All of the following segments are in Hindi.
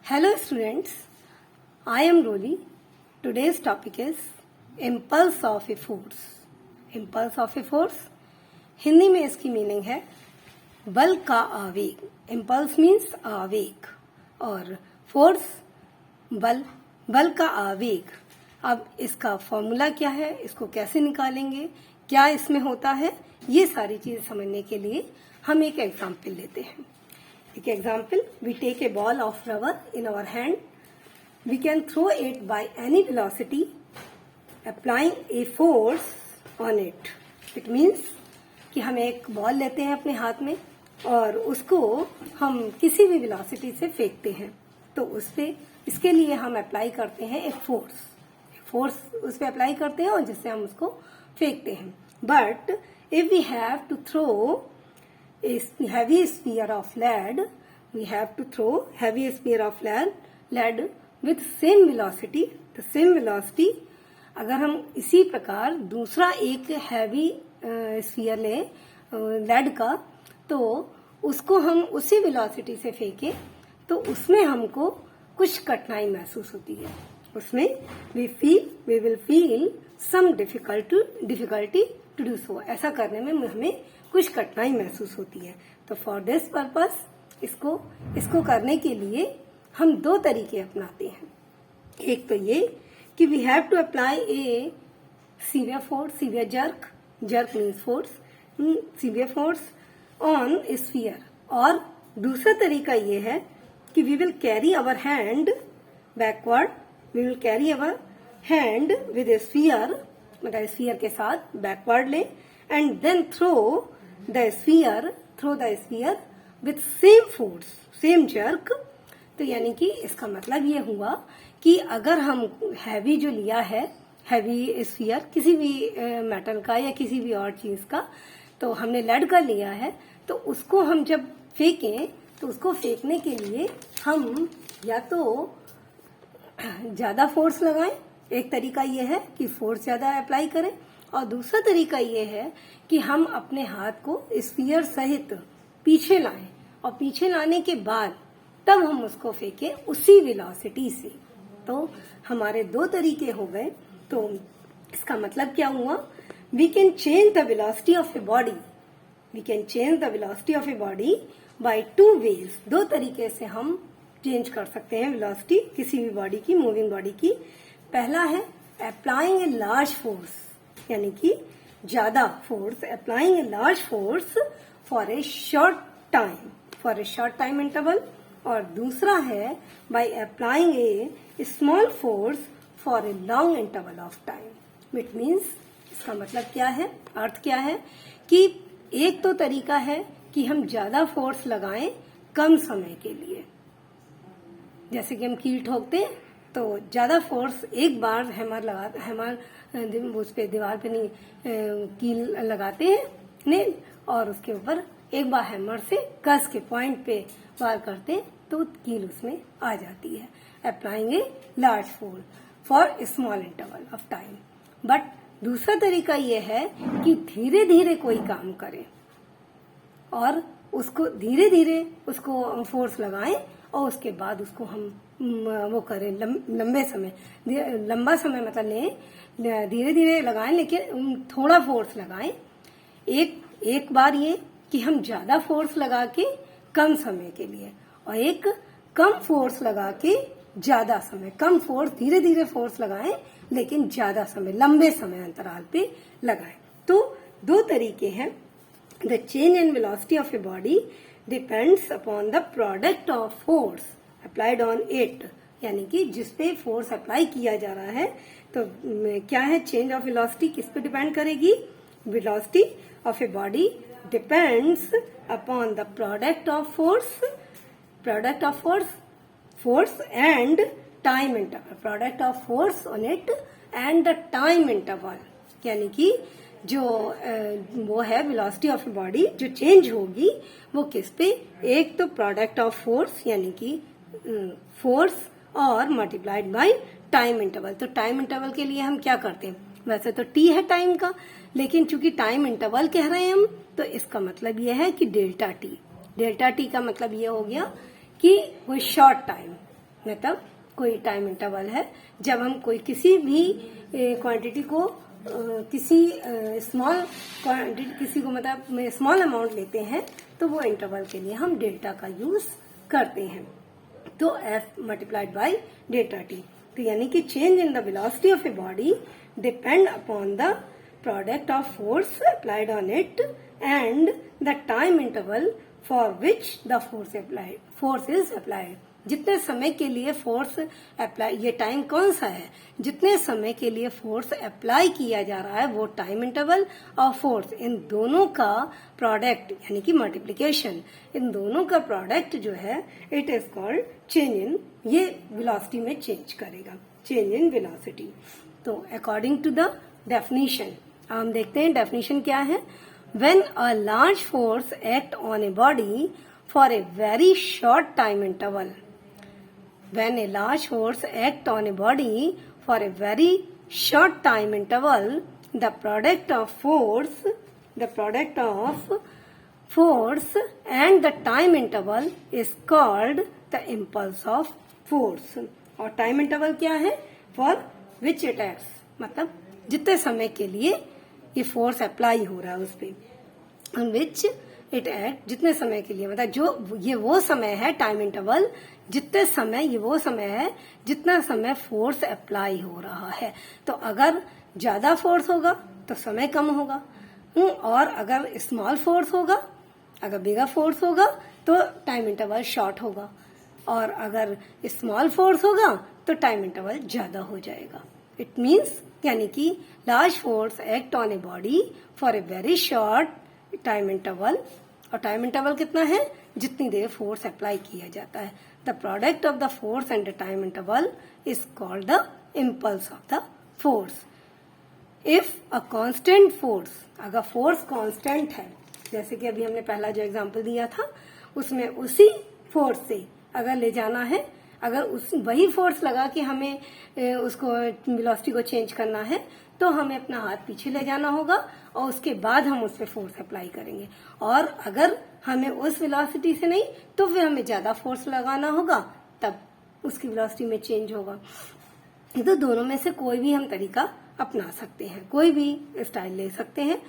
Hello students, I am Roli. Today's topic is impulse of a force. Impulse of a force, Hindi में इसकी मीनिंग है बल का आवेग. Impulse means आवेग और force बल का आवेग. अब इसका फॉर्मूला क्या है, इसको कैसे निकालेंगे, क्या इसमें होता है, ये सारी चीज समझने के लिए हम एक एग्जाम्पल लेते हैं. एक example, we take a ball of rubber in our hand. We can throw it by any velocity, applying a force on it. It means कि हम एक बॉल लेते हैं अपने हाथ में और उसको हम किसी भी वेलोसिटी से फेंकते हैं, तो उस पे इसके लिए हम अप्लाई करते हैं एक फोर्स उस पे अप्लाई करते हैं और जिससे हम उसको फेंकते हैं. But if we have to throw a heavy sphere of lead, we have to throw heavy sphere of lead with same velocity. The same velocity, अगर हम इसी प्रकार दूसरा एक हैवी स्फीयर ले लेड का, तो उसको हम उसी वेलोसिटी से फेंके तो उसमें हमको कुछ कठिनाई महसूस होती है. उसमें we will feel some difficulty to do so. ऐसा करने में हमें कुछ कठिनाई महसूस होती है. तो फॉर दिस पर्पस इसको करने के लिए हम दो तरीके अपनाते हैं. एक तो ये कि we have to apply a severe jerk means force, severe force on a sphere. और दूसरा तरीका ये है कि we will carry our hand backward, we will carry our hand with a sphere, मतलब स्फीयर के साथ बैकवर्ड ले and then throw the sphere with same force, same jerk. तो यानी कि इसका मतलब ये हुआ कि अगर हम हैवी जो लिया है, हैवी स्फीयर किसी भी मेटल का या किसी भी और चीज का, तो हमने लेड का लिया है, तो उसको हम जब फेंकें तो उसको फेंकने के लिए हम या तो ज्यादा फोर्स लगाएं, एक तरीका ये है कि फोर्स ज्यादा अप्लाई करें, और दूसरा तरीका ये है कि हम अपने हाथ को स्फीयर सहित पीछे लाएं और पीछे लाने के बाद तब हम उसको फेंके उसी वेलोसिटी से. तो हमारे दो तरीके हो गए. तो इसका मतलब क्या हुआ, we can change the velocity of a body by two ways. दो तरीके से हम चेंज कर सकते हैं वेलोसिटी किसी भी बॉडी की, मूविंग बॉडी की. पहला है अप्लाइंग ए लार्ज फोर्स, यानी कि ज्यादा force, applying a large force for a short time interval. और दूसरा है by applying A small force for a long interval of time. It means इसका मतलब क्या है, अर्थ क्या है कि एक तो तरीका है कि हम ज्यादा फोर्स लगाएं कम समय के लिए, जैसे कि हम कील ठोकते हैं तो ज्यादा फोर्स एक बार हैमर उस पे दीवार पे नहीं कील लगाते हैं नेल, और उसके ऊपर एक बार हैमर से कस के पॉइंट पे वार करते हैं तो कील उसमें आ जाती है. Applying a large force for small interval of time. But दूसरा तरीका यह है कि धीरे धीरे कोई काम करे और उसको धीरे धीरे उसको फोर्स लगाएं और उसके बाद उसको हम वो करें लंबा समय मतलब लें, धीरे धीरे लगाएं लेकिन थोड़ा फोर्स लगाएं. एक बार ये कि हम ज्यादा फोर्स लगा के कम समय के लिए, और एक कम फोर्स लगा के ज्यादा समय, कम फोर्स धीरे धीरे फोर्स लगाएं लेकिन ज्यादा समय, लंबे समय अंतराल पे लगाएं. तो दो तरीके हैं. The change in velocity of a body depends upon the product of force applied on it, यानी कि जिस पे फोर्स अप्लाई किया जा रहा है. तो क्या है चेंज ऑफ वेलोसिटी, किस पे डिपेंड करेगी, velocity of a body depends upon the product of force and time interval, product of force on it and the time interval. यानी कि जो वो है वेलोसिटी ऑफ ए बॉडी जो चेंज होगी वो किस पे, एक तो प्रोडक्ट ऑफ फोर्स यानी कि फोर्स और मल्टीप्लाइड बाय टाइम इंटरवल. तो टाइम इंटरवल के लिए हम क्या करते हैं, वैसे तो टी है टाइम का, लेकिन चूंकि टाइम इंटरवल कह रहे हैं हम, तो इसका मतलब यह है कि डेल्टा टी का मतलब ये हो गया कि वो शॉर्ट टाइम, मतलब कोई टाइम इंटरवल है जब हम कोई किसी भी क्वांटिटी को किसी स्मॉल क्वांटिटी किसी को मतलब स्मॉल अमाउंट लेते हैं तो वो इंटरवल के लिए हम डेल्टा का यूज करते हैं। तो F multiplied by delta T. तो यानी कि change in the velocity of a body depend upon the product of force applied on it and the time interval for which the force is applied. जितने समय के लिए फोर्स अप्लाई, ये टाइम कौन सा है, जितने समय के लिए फोर्स अप्लाई किया जा रहा है वो टाइम इंटरवल और फोर्स, इन दोनों का प्रोडक्ट यानी कि मल्टीप्लिकेशन, इन दोनों का प्रोडक्ट जो है it is called change in, ये वेलोसिटी में चेंज करेगा, चेंज इन वेलोसिटी। तो अकॉर्डिंग टू द डेफिनेशन हम देखते हैं डेफिनेशन क्या है। When a large force act on a body for a very short time interval, when a large force acts on a body for a very short time interval, the product of force and the time interval is called the impulse of force। और time interval क्या है, for which it acts, मतलब जितने समय के लिए ये force apply हो रहा है उस पे, on which it acts, जितने समय के लिए, मतलब जो ये वो समय है टाइम इंटरवल, जितने समय ये वो समय है जितना समय फोर्स अप्लाई हो रहा है। तो अगर ज्यादा फोर्स होगा तो समय कम होगा, और अगर स्मॉल फोर्स होगा, अगर बिगर फोर्स होगा तो टाइम इंटरवल शॉर्ट होगा, और अगर स्मॉल फोर्स होगा तो टाइम इंटरवल ज्यादा हो जाएगा। इट मीन्स यानी कि large force act on a body for a very short time interval, और टाइम इंटरवल कितना है, जितनी देर फोर्स अप्लाई किया जाता है। The product of the force and the time interval is called the impulse of the force. If a constant force, अगर फोर्स कांस्टेंट है, जैसे कि अभी हमने पहला जो एग्जांपल दिया था उसमें उसी फोर्स से अगर ले जाना है, अगर उस वही फोर्स लगा कि हमें उसको वेलोसिटी को चेंज करना है तो हमें अपना हाथ पीछे ले जाना होगा और उसके बाद हम उस पर फोर्स अप्लाई करेंगे। और अगर हमें उस वेलोसिटी से नहीं तो फिर हमें ज्यादा फोर्स लगाना होगा, तब उसकी वेलोसिटी में चेंज होगा। तो दोनों में से कोई भी हम तरीका अपना सकते हैं, कोई भी स्टाइल ले सकते हैं।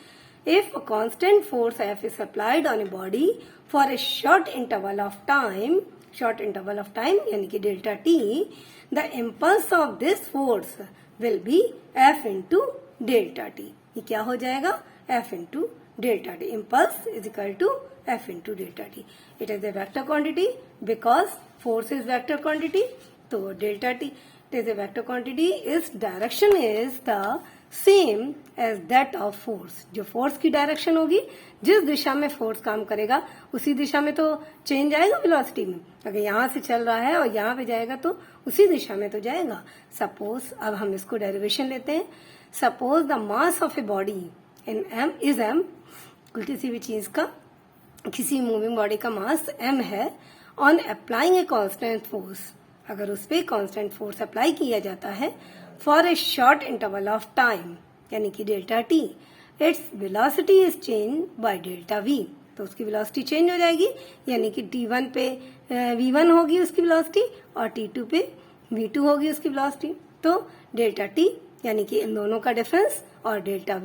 If a constant force F is applied on a body for a short interval of time यानी कि delta T, the impulse of this force will be F into delta T. ये क्या हो जाएगा, F into delta T. Impulse is equal to F into delta T. It is a vector quantity because force is vector quantity, तो delta T it is a vector quantity. इस direction is the same as that of force. जो फोर्स की डायरेक्शन होगी, जिस दिशा में फोर्स काम करेगा उसी दिशा में तो चेंज आएगा वेलोसिटी में। अगर यहाँ से चल रहा है और यहाँ पे जाएगा तो उसी दिशा में तो जाएगा। सपोज, अब हम इसको डेरिवेशन लेते हैं। Suppose the mass of a body in M is M, किसी भी चीज का, किसी मूविंग बॉडी का मास एम है। On applying a constant force, अगर उस पर कांस्टेंट फोर्स अप्लाई किया जाता है for a short interval of time यानी कि delta T, its velocity is change by delta V. तो उसकी वेलोसिटी चेंज हो जाएगी, यानी कि T1 पे V1 होगी उसकी वेलोसिटी और T2 पे V2 होगी उसकी वेलोसिटी। तो डेल्टा टी यानी कि इन दोनों का डिफरेंस और डेल्टा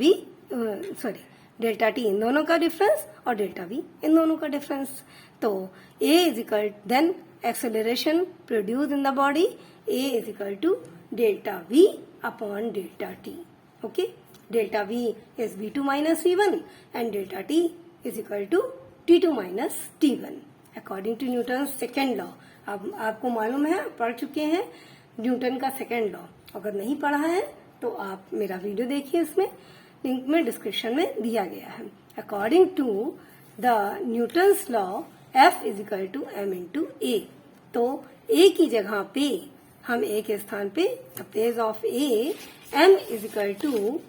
टी इन दोनों का डिफरेंस और डेल्टा वी इन दोनों का डिफरेंस। तो A is equal then acceleration produce in the body, A is equal to delta V upon delta T. Okay, delta V is V2 minus V1 and delta T is equal to T2 minus T1 according to Newton second law. अब आपको मालूम है, पढ़ चुके हैं न्यूटन का सेकेंड लॉ। अगर नहीं पढ़ा है तो आप मेरा वीडियो देखिए, इसमें लिंक में डिस्क्रिप्शन में दिया गया है। According to the Newton's law F is equal to M into A। तो A की जगह पे हम A के स्थान पे place of A M is equal to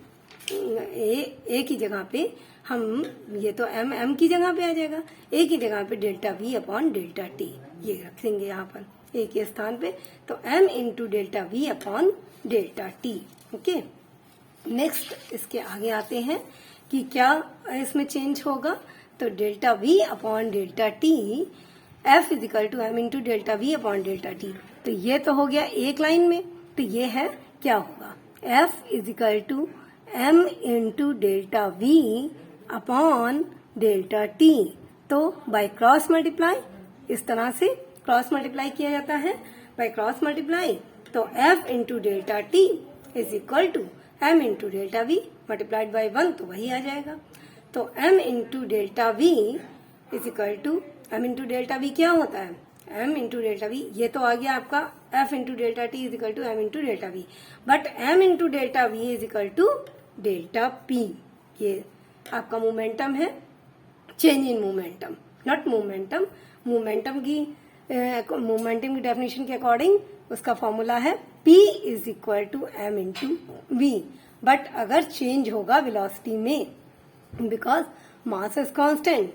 A की जगह पे हम, ये तो M की जगह पे आ जाएगा, A की जगह पे delta V upon delta T ये रख देंगे यहाँ पर A के स्थान पे। तो M into delta V upon delta T. Okay, next इसके आगे आते हैं कि क्या इसमें चेंज होगा। तो delta V upon delta T F is equal to m into delta V upon delta T. तो ये तो हो गया एक लाइन में, तो ये है क्या होगा, F is equal to m into delta V upon delta T. तो बाय क्रॉस मल्टीप्लाई, इस तरह से क्रॉस मल्टीप्लाई किया जाता है बाय क्रॉस मल्टीप्लाई। तो F into delta T is equal to m into delta V multiplied by 1, तो वही आ जाएगा। तो m into delta V is equal to m into delta V क्या होता है, m इंटू डेल्टा वी, ये तो आ गया आपका F into delta T is equal to m into delta V, but m into delta V is equal to delta P. ये आपका मोमेंटम है, change in momentum, not momentum. Momentum की डेफिनेशन के अकॉर्डिंग उसका फॉर्मूला है P is equal to m into V, but अगर चेंज होगा वेलोसिटी में, because mass is constant,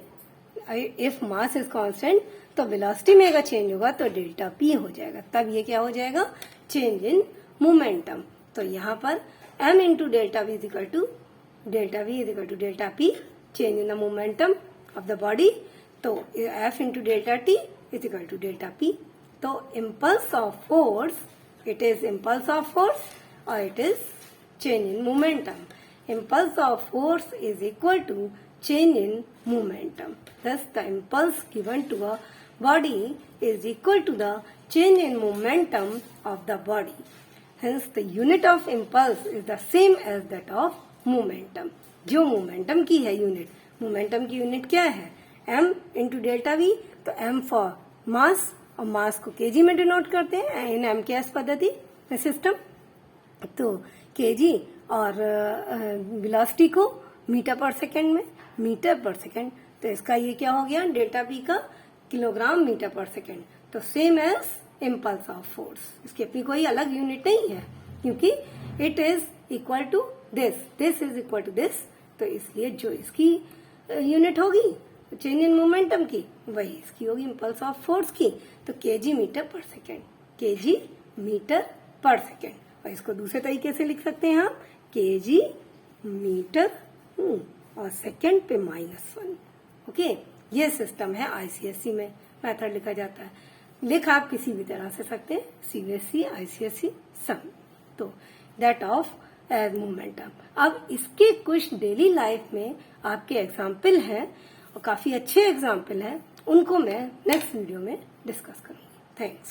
if mass is constant तो वेलोसिटी में अगर चेंज होगा तो डेल्टा P हो जाएगा, तब ये क्या हो जाएगा, चेंज इन मोमेंटम। तो यहाँ पर m into delta V is equal to delta V is equal to delta P, change in the momentum of the body. तो F into delta T is equal to delta P। तो impulse of force, it is impulse of force और it is change in momentum. Impulse of force is equal to change in momentum. Thus, the impulse given to a body is equal to the change in momentum of the body. Hence, the unit of impulse is the same as that of momentum. जो momentum की है यूनिट, momentum की यूनिट क्या है, m इंटू डेल्टा वी। तो m फॉर मास, और मास को kg में डिनोट करते हैं इन MKS पद्धति सिस्टम। तो kg और वेलोसिटी को मीटर पर सेकंड में, मीटर पर सेकंड, तो इसका ये क्या हो गया, डेल्टा पी का किलोग्राम मीटर पर सेकंड। तो same as impulse of force, इसकी अपनी कोई अलग यूनिट नहीं है, क्योंकि it is equal to this, this is equal to this. तो इसलिए जो इसकी यूनिट होगी चेंज इन मोमेंटम की, वही इसकी होगी इम्पल्स ऑफ फोर्स की। तो केजी मीटर पर सेकेंड, केजी मीटर पर सेकेंड। और इसको दूसरे तरीके से लिख सकते हैं हम, केजी मीटर और सेकेंड पे -1। ओके, ये सिस्टम है आईसीएससी में, मेथड लिखा जाता है। लिख आप किसी भी तरह से सकते हैं, सीबीएसई, आईसीएसई, सब। तो दैट ऑफ एज मोमेंटम। अब इसके कुछ डेली लाइफ में आपके एग्जाम्पल हैं और काफी अच्छे एग्जाम्पल हैं, उनको मैं नेक्स्ट वीडियो में डिस्कस करूंगी। थैंक्स।